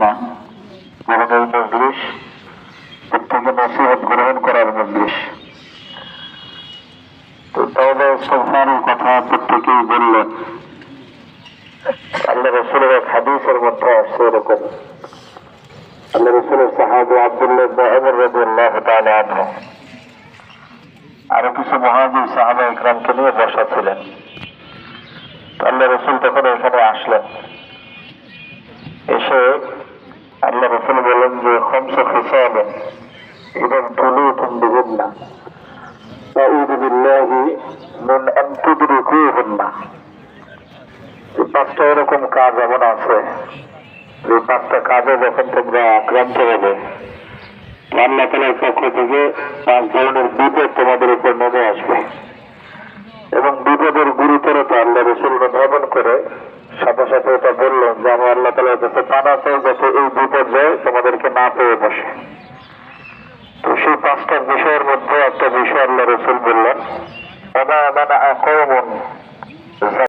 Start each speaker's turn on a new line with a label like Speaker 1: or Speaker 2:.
Speaker 1: না, বরং এই মজলিস প্রত্যেকে নসিহত গ্রহণ করার মজলিস। তো তাওবা ইস্তিগফারের কথা প্রত্যেকেই বললেন। আল্লাহ রাসূলের এক হাদিসের মধ্যে আসছে এরকম, আল্লাহ রাসূলের সাহাবী আব্দুল্লাহ ইবনে উমর রাদিয়াল্লাহু তাআলা আনহু আরো কিছু মুহাজির সাহাবা ইকরামকে নিয়ে বসা ছিলেন। আল্লাহ রাসূল তখন এখানে আসলেন। এসে আল্লাহ রাসূল বলেন যে খামসু খিসালান ইদান তুলিতুম বিহিন্না আউযু বিল্লাহি মিন আন তুদরিকুহুন্না। এই পাঁচটা এরকম কাজ এমন আছে, যে পাঁচটা কাজে যখন তোমরা আক্রান্ত হবে আল্লাহ তাআলার পক্ষ থেকে 5 ধরনের বিপদ তোমাদের উপর নেমে আসবে এবং বিপদের গুরুতরতা আল্লাহ রাসূল অনুধাবন করে সাথে সাথে এটা বললেন যে আমি আল্লাহ তাআলার কাছে পানা চাই যাতে এই বিপর্যয় তোমাদেরকে না পেয়ে বসে। তো সেই 5টা বিষয়ের মধ্যে একটা বিষয় আল্লাহ রাসূল বললেন, ওমা মান